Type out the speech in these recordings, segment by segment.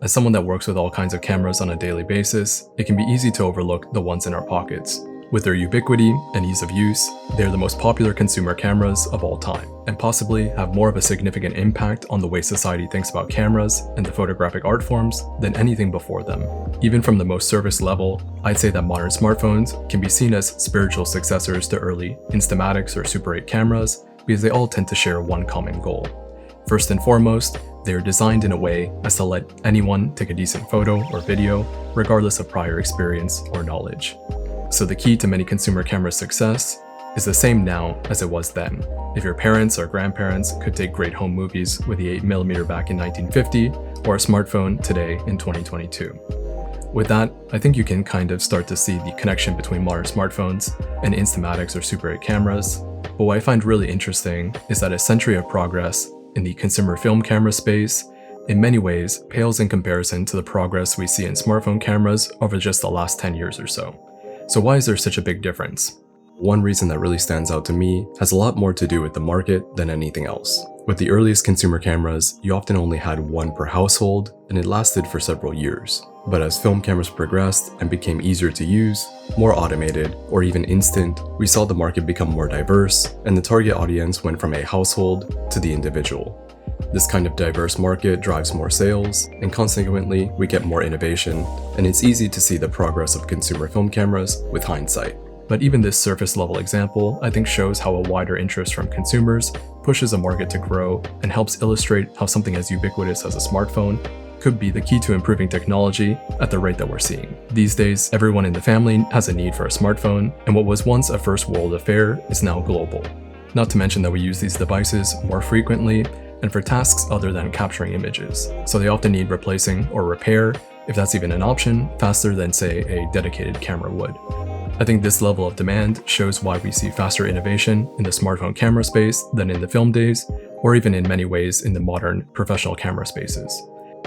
As someone that works with all kinds of cameras on a daily basis, it can be easy to overlook the ones in our pockets. With their ubiquity and ease of use, they are the most popular consumer cameras of all time, and possibly have more of a significant impact on the way society thinks about cameras and the photographic art forms than anything before them. Even from the most surface level, I'd say that modern smartphones can be seen as spiritual successors to early instamatics or Super 8 cameras because they all tend to share one common goal. First and foremost, they are designed in a way as to let anyone take a decent photo or video, regardless of prior experience or knowledge. So the key to many consumer camera success is the same now as it was then. If your parents or grandparents could take great home movies with the 8mm back in 1950 or a smartphone today in 2022. With that, I think you can kind of start to see the connection between modern smartphones and instamatics or Super 8 cameras. But what I find really interesting is that a century of progress in the consumer film camera space in many ways pales in comparison to the progress we see in smartphone cameras over just the last 10 years or so. So why is there such a big difference? One reason that really stands out to me has a lot more to do with the market than anything else. With the earliest consumer cameras, you often only had one per household, and it lasted for several years. But as film cameras progressed and became easier to use, more automated, or even instant, we saw the market become more diverse, and the target audience went from a household to the individual. This kind of diverse market drives more sales, and consequently, we get more innovation, and it's easy to see the progress of consumer film cameras with hindsight. But even this surface-level example, I think, shows how a wider interest from consumers pushes a market to grow and helps illustrate how something as ubiquitous as a smartphone could be the key to improving technology at the rate that we're seeing. These days, everyone in the family has a need for a smartphone, and what was once a first world affair is now global. Not to mention that we use these devices more frequently and for tasks other than capturing images, so they often need replacing or repair, if that's even an option, faster than, say, a dedicated camera would. I think this level of demand shows why we see faster innovation in the smartphone camera space than in the film days, or even in many ways in the modern professional camera spaces.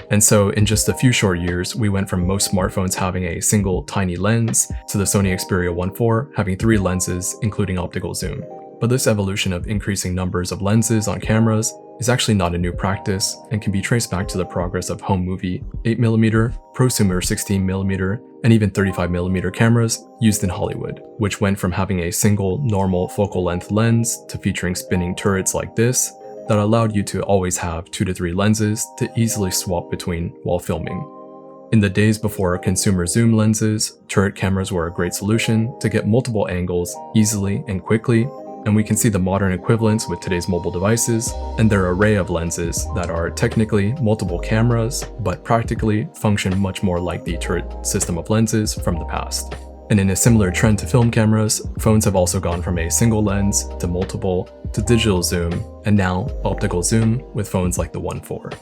And so in just a few short years, we went from most smartphones having a single tiny lens to the Sony Xperia 1.4 having 3 lenses, including optical zoom. But this evolution of increasing numbers of lenses on cameras is actually not a new practice and can be traced back to the progress of home movie 8mm, prosumer 16mm, and even 35mm cameras used in Hollywood, which went from having a single normal focal length lens to featuring spinning turrets like this that allowed you to always have 2 to 3 lenses to easily swap between while filming. In the days before consumer zoom lenses, turret cameras were a great solution to get multiple angles easily and quickly, and we can see the modern equivalents with today's mobile devices and their array of lenses that are technically multiple cameras, but practically function much more like the turret system of lenses from the past. And in a similar trend to film cameras, phones have also gone from a single lens to multiple to digital zoom, and now optical zoom with phones like the 1.4.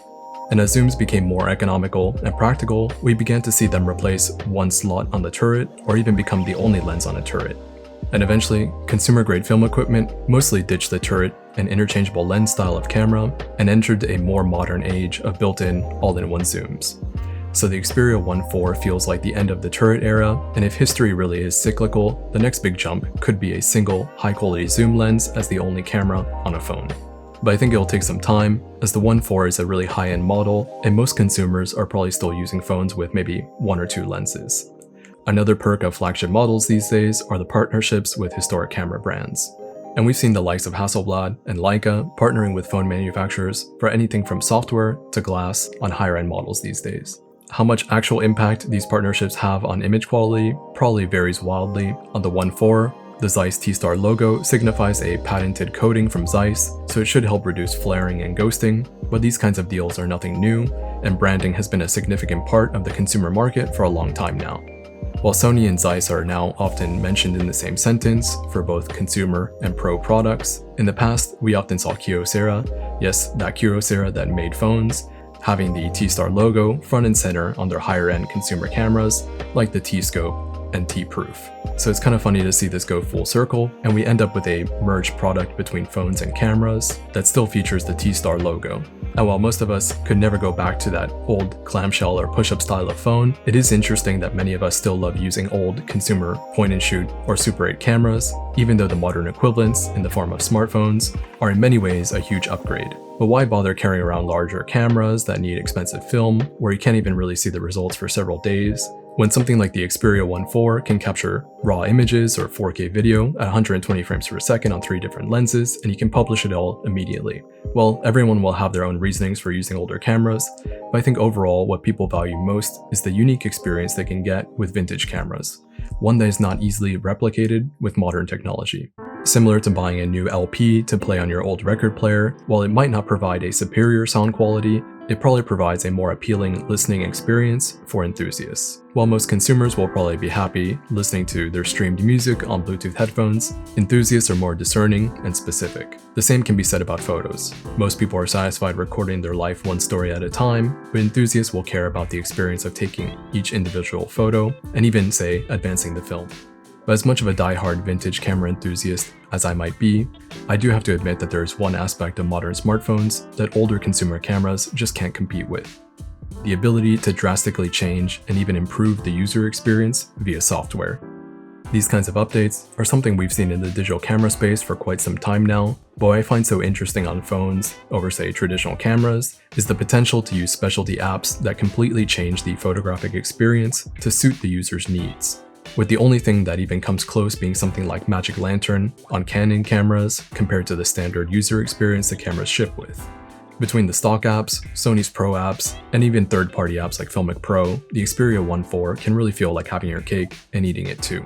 And as zooms became more economical and practical, we began to see them replace one slot on the turret or even become the only lens on a turret. And eventually, consumer-grade film equipment mostly ditched the turret and interchangeable lens style of camera and entered a more modern age of built-in, all-in-one zooms. So the Xperia 1.4 feels like the end of the turret era, and if history really is cyclical, the next big jump could be a single, high-quality zoom lens as the only camera on a phone. But I think it'll take some time, as the 1.4 is a really high-end model, and most consumers are probably still using phones with maybe 1 or 2 lenses. Another perk of flagship models these days are the partnerships with historic camera brands. And we've seen the likes of Hasselblad and Leica partnering with phone manufacturers for anything from software to glass on higher-end models these days. How much actual impact these partnerships have on image quality probably varies wildly. On the 1.4, the Zeiss T-Star logo signifies a patented coating from Zeiss, so it should help reduce flaring and ghosting, but these kinds of deals are nothing new, and branding has been a significant part of the consumer market for a long time now. While Sony and Zeiss are now often mentioned in the same sentence for both consumer and pro products, in the past we often saw Kyocera, yes, that Kyocera that made phones, having the T-Star logo front and center on their higher-end consumer cameras like the T-Scope NT-proof. So it's kind of funny to see this go full circle, and we end up with a merged product between phones and cameras that still features the T-Star logo. And while most of us could never go back to that old clamshell or push-up style of phone, it is interesting that many of us still love using old consumer point-and-shoot or Super 8 cameras, even though the modern equivalents in the form of smartphones are in many ways a huge upgrade. But why bother carrying around larger cameras that need expensive film, where you can't even really see the results for several days, when something like the Xperia 1.4 can capture raw images or 4K video at 120 frames per second on 3 different lenses, and you can publish it all immediately? Well, everyone will have their own reasonings for using older cameras, but I think overall what people value most is the unique experience they can get with vintage cameras, one that is not easily replicated with modern technology. Similar to buying a new LP to play on your old record player, while it might not provide a superior sound quality, it probably provides a more appealing listening experience for enthusiasts. While most consumers will probably be happy listening to their streamed music on Bluetooth headphones, enthusiasts are more discerning and specific. The same can be said about photos. Most people are satisfied recording their life one story at a time, but enthusiasts will care about the experience of taking each individual photo and even, say, advancing the film. But as much of a die-hard vintage camera enthusiast as I might be, I do have to admit that there is one aspect of modern smartphones that older consumer cameras just can't compete with: the ability to drastically change and even improve the user experience via software. These kinds of updates are something we've seen in the digital camera space for quite some time now, but what I find so interesting on phones over, say, traditional cameras is the potential to use specialty apps that completely change the photographic experience to suit the user's needs, with the only thing that even comes close being something like Magic Lantern on Canon cameras compared to the standard user experience the cameras ship with. Between the stock apps, Sony's Pro apps, and even third-party apps like Filmic Pro, the Xperia 1.4 can really feel like having your cake and eating it too.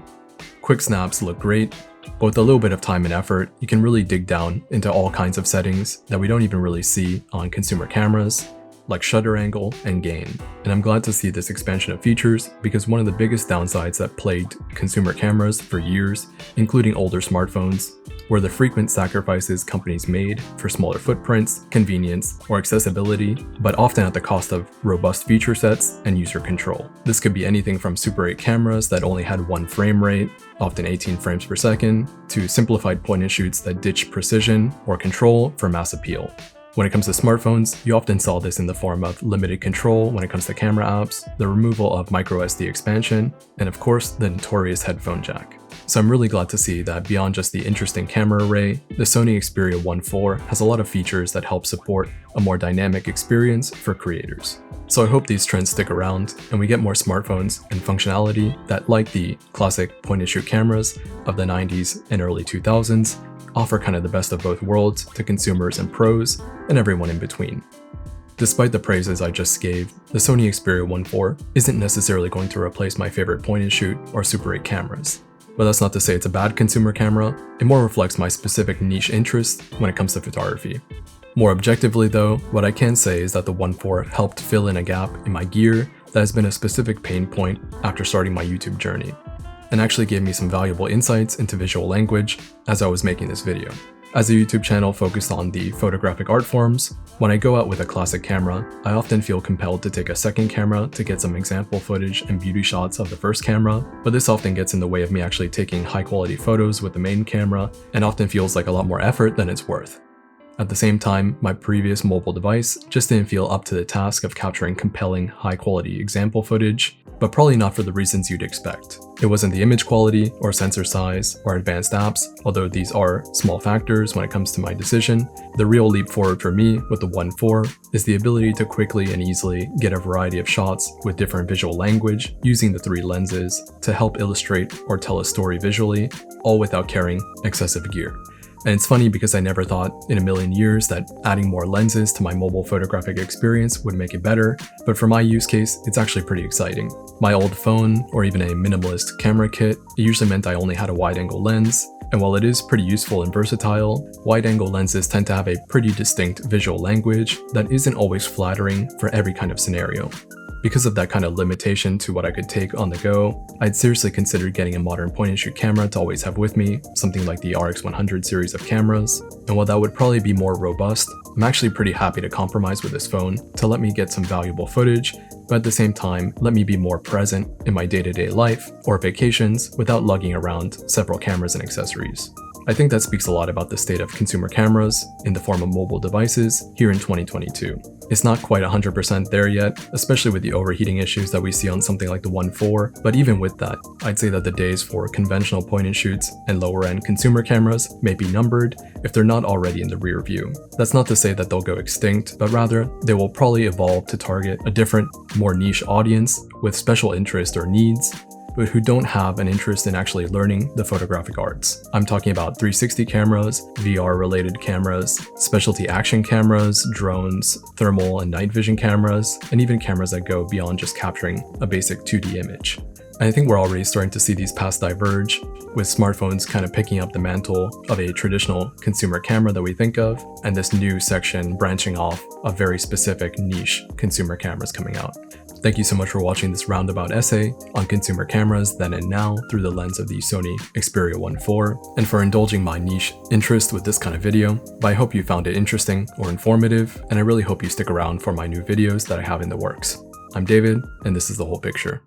Quick snaps look great, but with a little bit of time and effort, you can really dig down into all kinds of settings that we don't even really see on consumer cameras, like shutter angle and gain. And I'm glad to see this expansion of features, because one of the biggest downsides that plagued consumer cameras for years, including older smartphones, were the frequent sacrifices companies made for smaller footprints, convenience, or accessibility, but often at the cost of robust feature sets and user control. This could be anything from Super 8 cameras that only had one frame rate, often 18 frames per second, to simplified point-and-shoots that ditched precision or control for mass appeal. When it comes to smartphones, you often saw this in the form of limited control when it comes to camera apps, the removal of microSD expansion, and of course the notorious headphone jack. So I'm really glad to see that beyond just the interesting camera array, the Sony Xperia 1.4 has a lot of features that help support a more dynamic experience for creators. So I hope these trends stick around and we get more smartphones and functionality that, like the classic point-and-shoot cameras of the 90s and early 2000s, offer kind of the best of both worlds to consumers and pros and everyone in between. Despite the praises I just gave, the Sony Xperia 1.4 isn't necessarily going to replace my favorite point-and-shoot or Super 8 cameras. But that's not to say it's a bad consumer camera, it more reflects my specific niche interest when it comes to photography. More objectively though, what I can say is that the 1.4 helped fill in a gap in my gear that has been a specific pain point after starting my YouTube journey, and actually gave me some valuable insights into visual language as I was making this video. As a YouTube channel focused on the photographic art forms, when I go out with a classic camera, I often feel compelled to take a second camera to get some example footage and beauty shots of the first camera, but this often gets in the way of me actually taking high quality photos with the main camera and often feels like a lot more effort than it's worth. At the same time, my previous mobile device just didn't feel up to the task of capturing compelling, high-quality example footage, but probably not for the reasons you'd expect. It wasn't the image quality, or sensor size, or advanced apps, although these are small factors when it comes to my decision. The real leap forward for me with the 1.4 is the ability to quickly and easily get a variety of shots with different visual language using the 3 lenses to help illustrate or tell a story visually, all without carrying excessive gear. And it's funny because I never thought in a million years that adding more lenses to my mobile photographic experience would make it better, but for my use case, it's actually pretty exciting. My old phone, or even a minimalist camera kit, it usually meant I only had a wide-angle lens, and while it is pretty useful and versatile, wide-angle lenses tend to have a pretty distinct visual language that isn't always flattering for every kind of scenario. Because of that kind of limitation to what I could take on the go, I'd seriously consider getting a modern point-and-shoot camera to always have with me, something like the RX100 series of cameras. And while that would probably be more robust, I'm actually pretty happy to compromise with this phone to let me get some valuable footage, but at the same time, let me be more present in my day-to-day life or vacations without lugging around several cameras and accessories. I think that speaks a lot about the state of consumer cameras in the form of mobile devices here in 2022. It's not quite 100% there yet, especially with the overheating issues that we see on something like the 1.4, but even with that, I'd say that the days for conventional point-and-shoots and lower-end consumer cameras may be numbered if they're not already in the rear view. That's not to say that they'll go extinct, but rather, they will probably evolve to target a different, more niche audience with special interest or needs, but who don't have an interest in actually learning the photographic arts. I'm talking about 360 cameras, VR-related cameras, specialty action cameras, drones, thermal and night vision cameras, and even cameras that go beyond just capturing a basic 2D image. And I think we're already starting to see these paths diverge, with smartphones kind of picking up the mantle of a traditional consumer camera that we think of, and this new section branching off of very specific niche consumer cameras coming out. Thank you so much for watching this roundabout essay on consumer cameras then and now through the lens of the Sony Xperia 1.4, and for indulging my niche interest with this kind of video. But I hope you found it interesting or informative, and I really hope you stick around for my new videos that I have in the works. I'm David, and this is The Whole Picture.